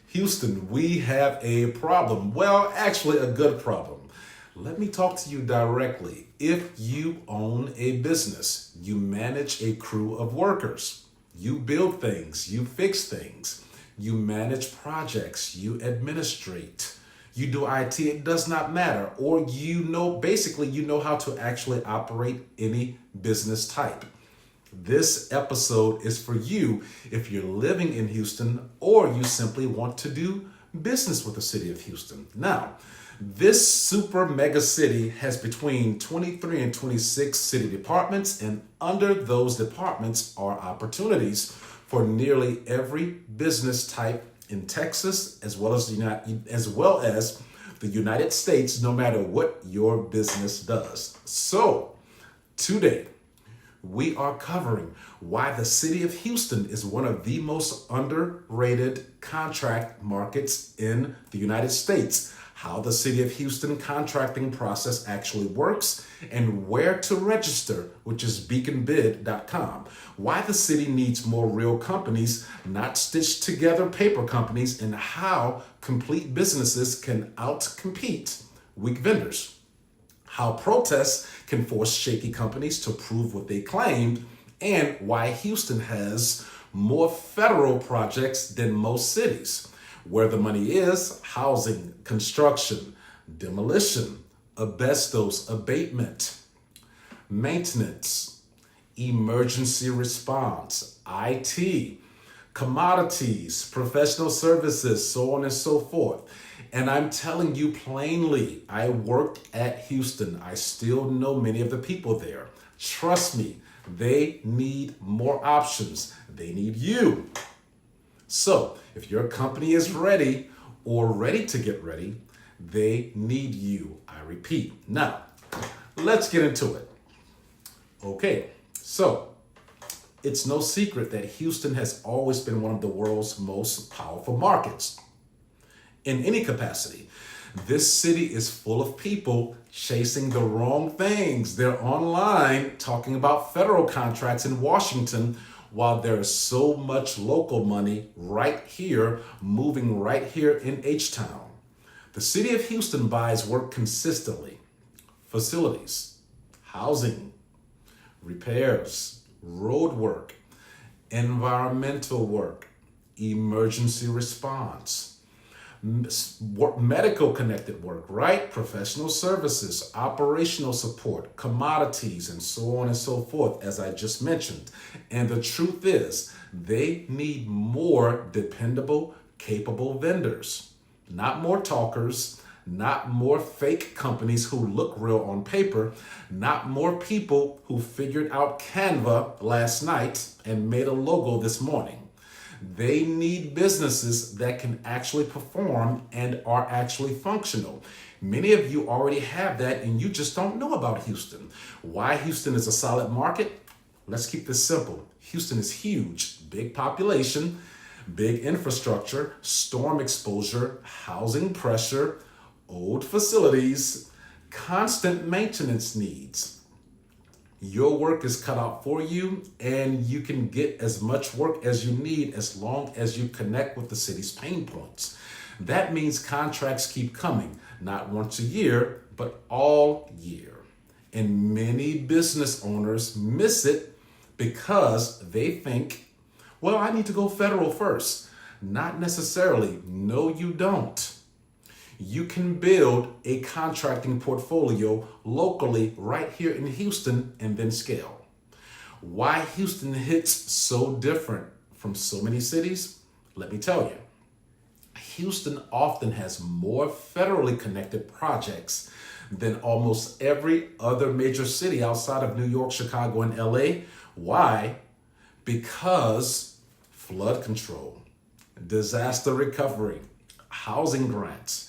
Houston, we have a problem. Well, actually, a good problem. Let me talk to you directly. If you own a business, you manage a crew of workers, you build things, you fix things, you manage projects, you administrate, you do IT, it does not matter. Or basically, you know how to actually operate any business type. This episode is for you if you're living in Houston or you simply want to do business with the city of Houston. Now, this super mega city has between 23 and 26 city departments, and under those departments are opportunities for nearly every business type in Texas as well as the United States, no matter what your business does. So, today, we are covering why the city of Houston is one of the most underrated contract markets in the United States, how the city of Houston contracting process actually works, and where to register, which is beaconbid.com, why the city needs more real companies, not stitched together paper companies, and how complete businesses can outcompete weak vendors, how protests can force shaky companies to prove what they claimed, and why Houston has more federal projects than most cities. Where the money is: housing, construction, demolition, asbestos abatement, maintenance, emergency response, IT, commodities, professional services, so on and so forth. And I'm telling you plainly, I worked at Houston. I still know many of the people there. Trust me, they need more options. They need you. So if your company is ready or ready to get ready, they need you. I repeat. Now, let's get into it. Okay, so it's no secret that Houston has always been one of the world's most powerful markets. In any capacity, this city is full of people chasing the wrong things. They're online talking about federal contracts in Washington, while there is so much local money right here, moving right here in H-Town. The city of Houston buys work consistently: facilities, housing, repairs, road work, environmental work, emergency response, medical connected work, right? Professional services, operational support, commodities, and so on and so forth, as I just mentioned. And the truth is, they need more dependable, capable vendors, not more talkers, not more fake companies who look real on paper, not more people who figured out Canva last night and made a logo this morning. They need businesses that can actually perform and are actually functional. Many of you already have that, and you just don't know about Houston. Why Houston is a solid market? Let's keep this simple. Houston is huge, big population, big infrastructure, storm exposure, housing pressure, old facilities, constant maintenance needs. Your work is cut out for you, and you can get as much work as you need as long as you connect with the city's pain points. That means contracts keep coming, not once a year, but all year. And many business owners miss it because they think, well, I need to go federal first. Not necessarily. No, you don't. You can build a contracting portfolio locally right here in Houston and then scale. Why Houston hits so different from so many cities? Let me tell you. Houston often has more federally connected projects than almost every other major city outside of New York, Chicago, and LA. Why? Because flood control, disaster recovery, housing grants,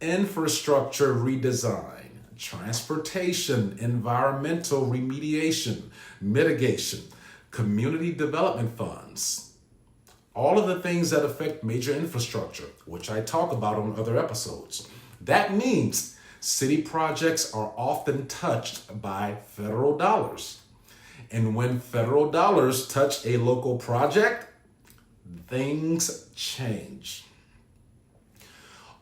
infrastructure redesign, transportation, environmental remediation, mitigation, community development funds, all of the things that affect major infrastructure, which I talk about on other episodes. That means city projects are often touched by federal dollars. And when federal dollars touch a local project, things change.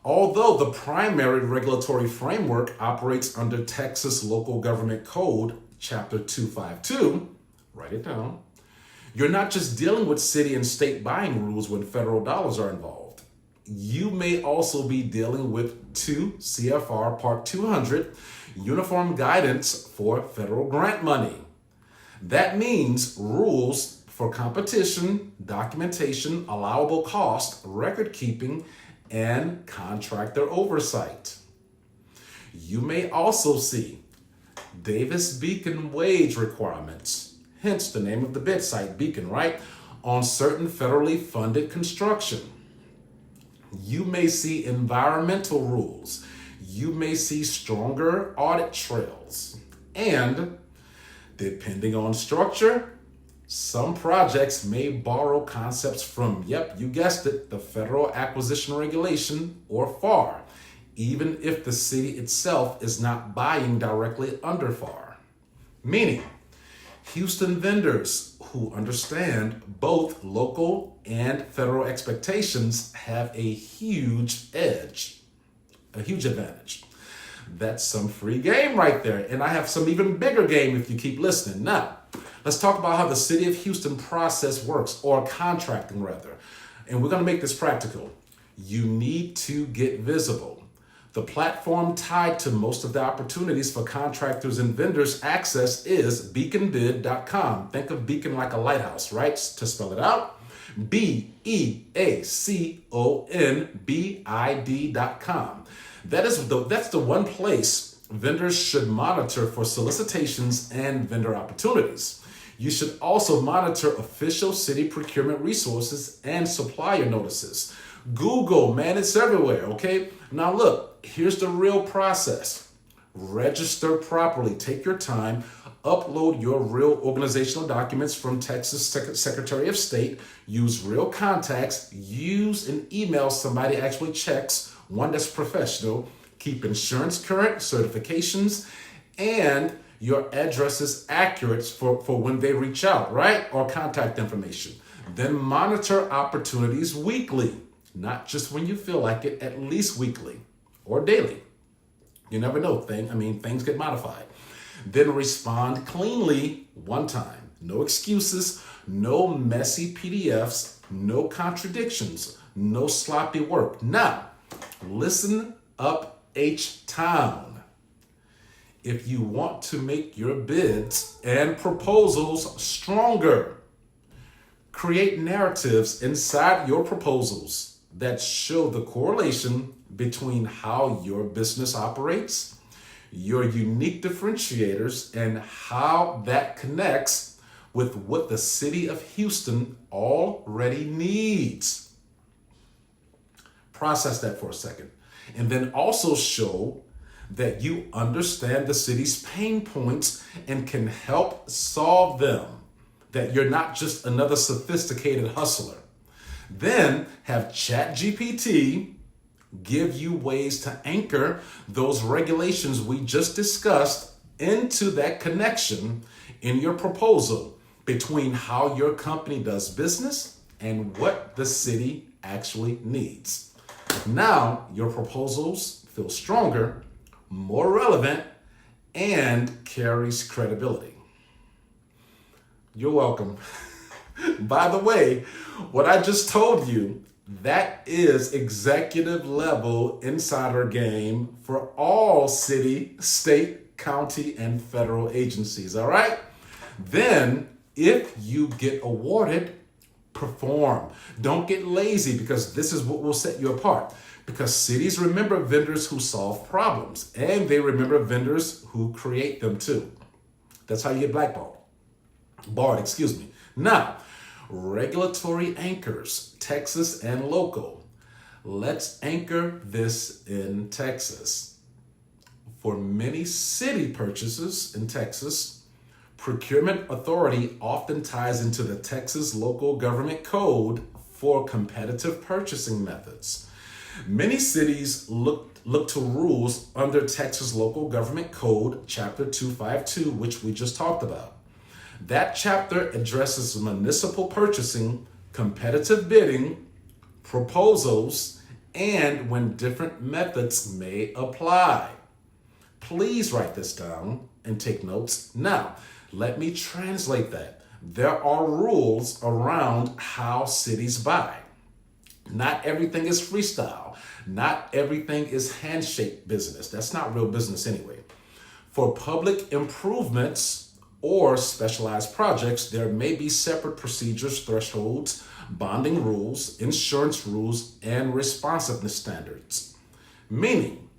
Although the primary regulatory framework operates under Texas Local Government Code, Chapter 252, write it down, you're not just dealing with city and state buying rules when federal dollars are involved. You may also be dealing with 2 CFR Part 200, Uniform Guidance for Federal Grant Money. That means rules for competition, documentation, allowable cost, record keeping, and contractor oversight. You may also see Davis-Bacon wage requirements, hence the name of the bid site, Beacon, right, on certain federally funded construction. You may see environmental rules. You may see stronger audit trails. And depending on structure, some projects may borrow concepts from, yep, you guessed it, the Federal Acquisition Regulation, or FAR, even if the city itself is not buying directly under FAR. Meaning, Houston vendors who understand both local and federal expectations have a huge edge, a huge advantage. That's some free game right there. And I have some even bigger game if you keep listening. Now, let's talk about how the City of Houston process works, or contracting rather. And we're going to make this practical. You need to get visible. The platform tied to most of the opportunities for contractors and vendors access is beaconbid.com. Think of beacon like a lighthouse, right? To spell it out, beaconbid.com. That's the one place vendors should monitor for solicitations and vendor opportunities. You should also monitor official city procurement resources and supplier notices. Google, man, it's everywhere, okay? Now look, here's the real process. Register properly, take your time, upload your real organizational documents from Texas Secretary of State, use real contacts, use an email somebody actually checks, one that's professional, keep insurance current, certifications, and your address is accurate for when they reach out, right? Or contact information. Then monitor opportunities weekly, not just when you feel like it, at least weekly or daily. You never know, things get modified. Then respond cleanly one time. No excuses, no messy PDFs, no contradictions, no sloppy work. Now, listen up, H-Town. If you want to make your bids and proposals stronger, create narratives inside your proposals that show the correlation between how your business operates, your unique differentiators, and how that connects with what the city of Houston already needs. Process that for a second. And then also show that you understand the city's pain points and can help solve them, that you're not just another sophisticated hustler. Then have ChatGPT give you ways to anchor those regulations we just discussed into that connection in your proposal between how your company does business and what the city actually needs. Now your proposals feel stronger, more relevant, and carries credibility. You're welcome. By the way, what I just told you, that is executive level insider game for all city, state, county, and federal agencies, all right? Then, if you get awarded, perform. Don't get lazy, because this is what will set you apart. Because cities remember vendors who solve problems, and they remember vendors who create them too. That's how you get blackballed. Now, regulatory anchors, Texas and local. Let's anchor this in Texas. For many city purchases in Texas, procurement authority often ties into the Texas Local Government Code for competitive purchasing methods. Many cities look to rules under Texas Local Government Code, Chapter 252, which we just talked about. That chapter addresses municipal purchasing, competitive bidding, proposals, and when different methods may apply. Please write this down and take notes. Now, let me translate that. There are rules around how cities buy. Not everything is freestyle. Not everything is handshake business. That's not real business anyway. For public improvements or specialized projects, there may be separate procedures, thresholds, bonding rules, insurance rules, and responsiveness standards. Meaning,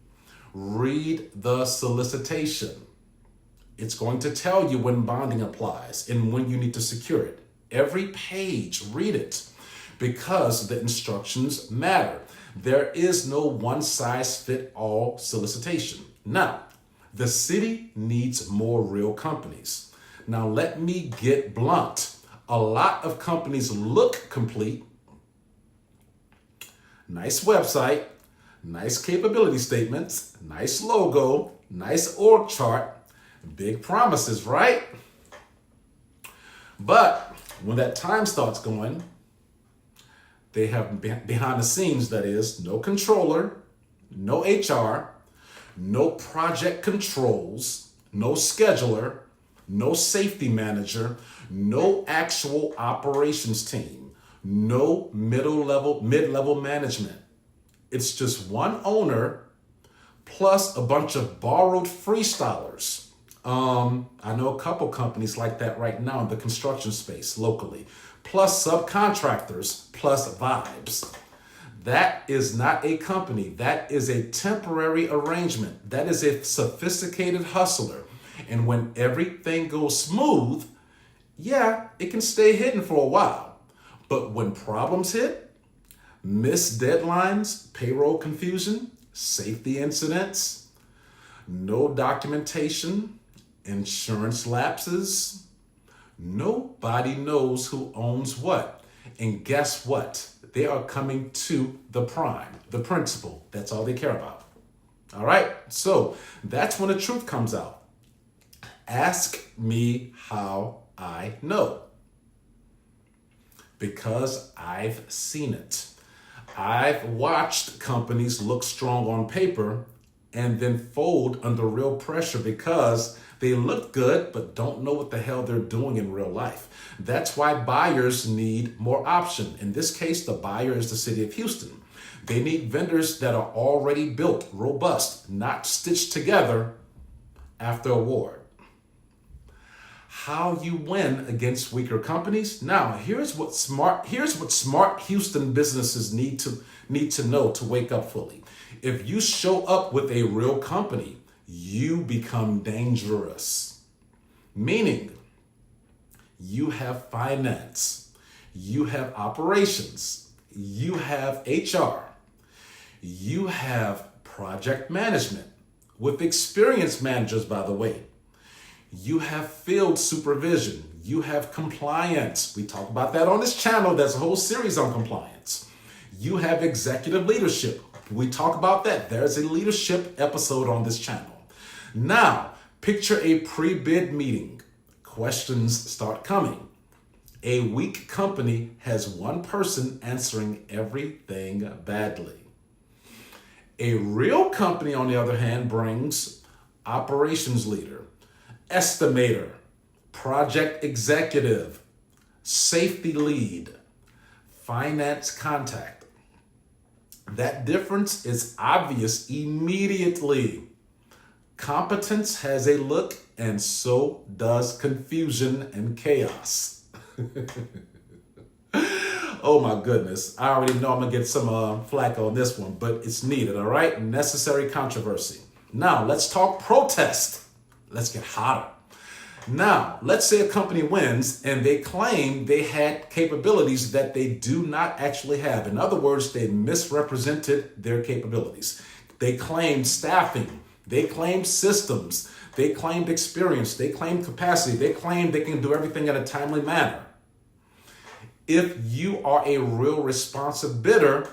read the solicitation. It's going to tell you when bonding applies and when you need to secure it. Every page, read it, because the instructions matter. There is no one-size-fits-all solicitation. Now, the city needs more real companies. Now, let me get blunt. A lot of companies look complete. Nice website, nice capability statements, nice logo, nice org chart, big promises, right? But when that time starts going, they have behind the scenes, that is, no controller, no HR, no project controls, no scheduler, no safety manager, no actual operations team, no mid-level management. It's just one owner plus a bunch of borrowed freestylers. I know a couple companies like that right now in the construction space locally, plus subcontractors, plus vibes. That is not a company. That is a temporary arrangement. That is a sophisticated hustler. And when everything goes smooth, yeah, it can stay hidden for a while. But when problems hit, missed deadlines, payroll confusion, safety incidents, no documentation, insurance lapses, nobody knows who owns what. And guess what? They are coming to the prime, the principal. That's all they care about. All right? So that's when the truth comes out. Ask me how I know. Because I've seen it. I've watched companies look strong on paper and then fold under real pressure because they look good but don't know what the hell they're doing in real life. That's why buyers need more option. In this case, the buyer is the city of Houston. They need vendors that are already built, robust, not stitched together after award. How you win against weaker companies? Now, here's what smart Houston businesses need to know to wake up fully. If you show up with a real company, you become dangerous. Meaning, you have finance, you have operations, you have HR, you have project management with experienced managers, by the way. You have field supervision. You have compliance. We talk about that on this channel. There's a whole series on compliance. You have executive leadership. We talk about that. There's a leadership episode on this channel. Now, picture a pre-bid meeting. Questions start coming. A weak company has one person answering everything badly. A real company, on the other hand, brings operations leader, estimator, project executive, safety lead, finance contact. That difference is obvious immediately. Competence has a look, and so does confusion and chaos. Oh my goodness. I already know I'm going to get some flack on this one, but it's needed, all right? Necessary controversy. Now, let's talk protest. Let's get hotter. Now, let's say a company wins and they claim they had capabilities that they do not actually have. In other words, they misrepresented their capabilities. They claimed staffing. They claimed systems. They claimed experience. They claimed capacity. They claimed they can do everything in a timely manner. If you are a real responsive bidder,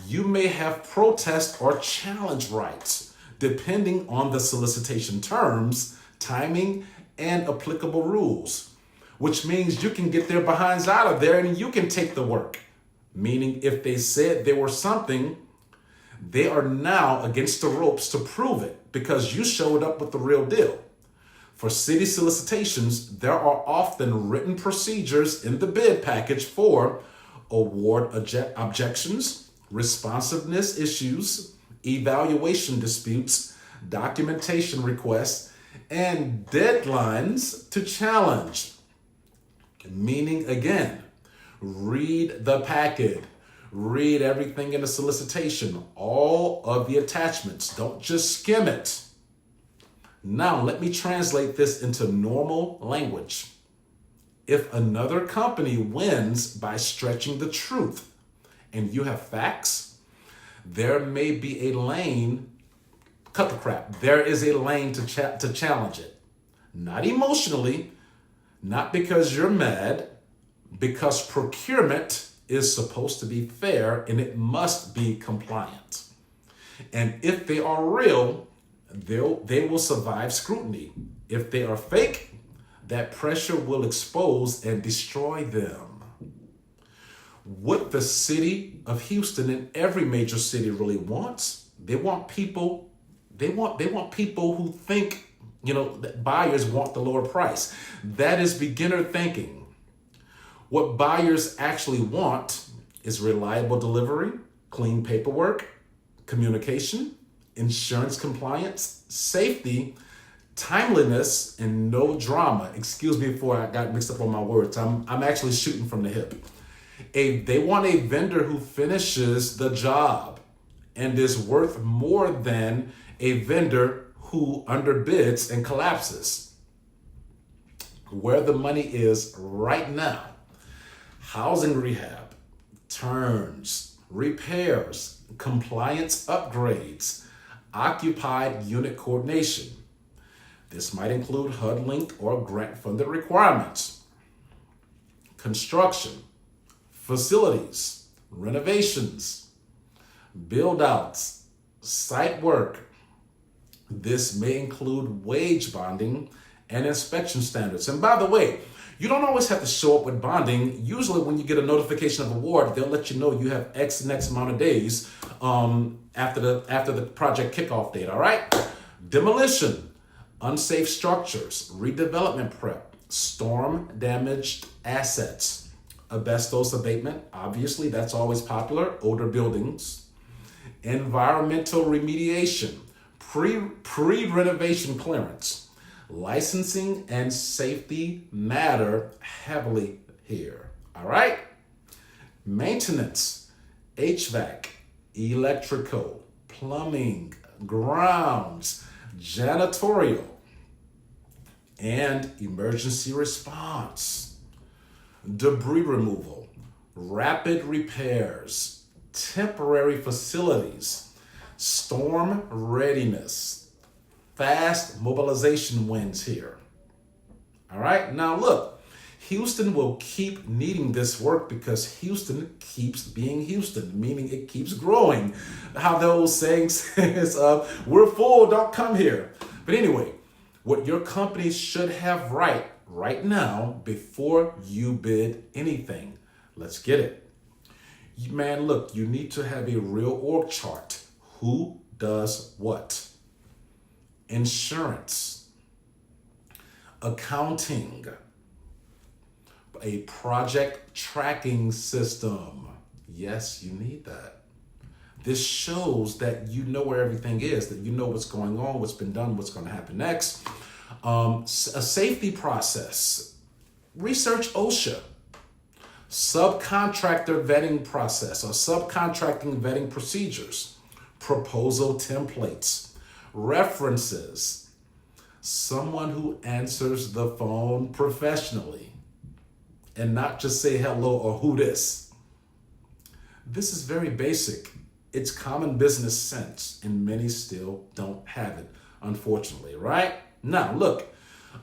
you may have protest or challenge rights, depending on the solicitation terms, timing, and applicable rules, which means you can get their behinds out of there and you can take the work. meaning if they said there was something, they are now against the ropes to prove it because you showed up with the real deal. For city solicitations, there are often written procedures in the bid package for award objections, responsiveness issues, evaluation disputes, documentation requests, and deadlines to challenge. Meaning, again, read the packet. Read everything in the solicitation, all of the attachments. Don't just skim it. Now, let me translate this into normal language. If another company wins by stretching the truth and you have facts, there may be a lane, cut the crap, there is a lane to challenge it. Not emotionally, not because you're mad, because procurement is supposed to be fair and it must be compliant. And if they are real, they will survive scrutiny. If they are fake, that pressure will expose and destroy them. What the city of Houston and every major city really wants, they want people who think, that buyers want the lower price. That is beginner thinking. What buyers actually want is reliable delivery, clean paperwork, communication, insurance compliance, safety, timeliness, and no drama. Excuse me before I got mixed up on my words. I'm actually shooting from the hip. They want a vendor who finishes the job and is worth more than a vendor who underbids and collapses. Where the money is right now: housing rehab, turns, repairs, compliance upgrades, occupied unit coordination. This might include HUD-linked or grant-funded requirements, construction, facilities, renovations, build-outs, site work. This may include wage bonding and inspection standards. And by the way, you don't always have to show up with bonding. Usually when you get a notification of award, they'll let you know you have X next amount of days after the project kickoff date, all right? Demolition, unsafe structures, redevelopment prep, storm damaged assets, asbestos abatement, obviously that's always popular, older buildings, environmental remediation, pre-renovation clearance. Licensing and safety matter heavily here, all right? Maintenance, HVAC, electrical, plumbing, grounds, janitorial, and emergency response, debris removal, rapid repairs, temporary facilities, storm readiness, fast mobilization wins here. All right, now look, Houston will keep needing this work because Houston keeps being Houston, meaning it keeps growing. How the old saying says, we're full, don't come here. But anyway, what your company should have right now before you bid anything. Let's get it. Man, look, you need to have a real org chart. Who does what? Insurance, accounting, a project tracking system. Yes, you need that. This shows that you know where everything is, that you know what's going on, what's been done, what's going to happen next. A safety process, research OSHA, subcontractor vetting process or subcontracting vetting procedures, proposal templates, references, someone who answers the phone professionally and not just say hello or who this. This is very basic. It's common business sense and many still don't have it, unfortunately, right? Now, look,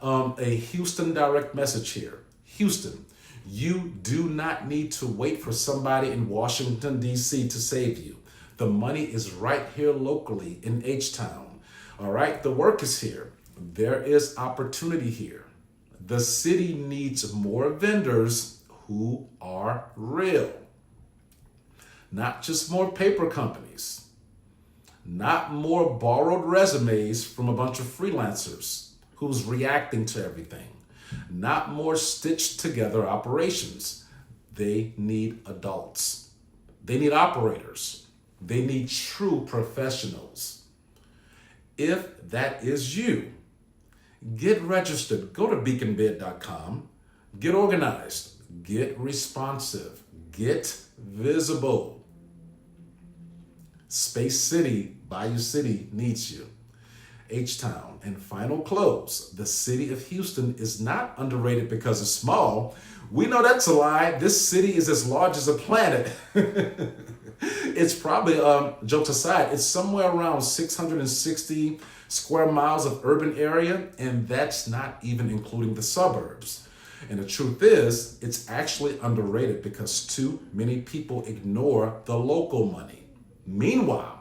a Houston direct message here. Houston, you do not need to wait for somebody in Washington, D.C. to save you. The money is right here locally in H-Town. All right, the work is here. There is opportunity here. The city needs more vendors who are real. Not just more paper companies. Not more borrowed resumes from a bunch of freelancers who's reacting to everything. Not more stitched together operations. They need adults. They need operators. They need true professionals. If that is you, get registered. Go to beaconbid.com. Get organized. Get responsive. Get visible. Space City, Bayou City needs you. H-Town. And final close. The city of Houston is not underrated because it's small. We know that's a lie. This city is as large as a planet. It's probably, jokes aside, it's somewhere around 660 square miles of urban area, and that's not even including the suburbs. And the truth is, it's actually underrated because too many people ignore the local money. Meanwhile,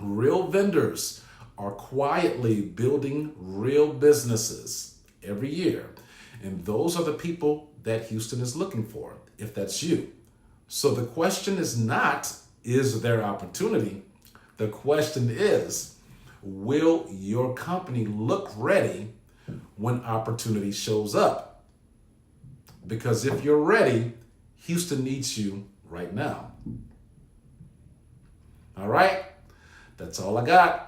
real vendors are quietly building real businesses every year. And those are the people that Houston is looking for, if that's you. So the question is not, is there opportunity? The question is, will your company look ready when opportunity shows up? Because if you're ready, Houston needs you right now. All right, that's all I got.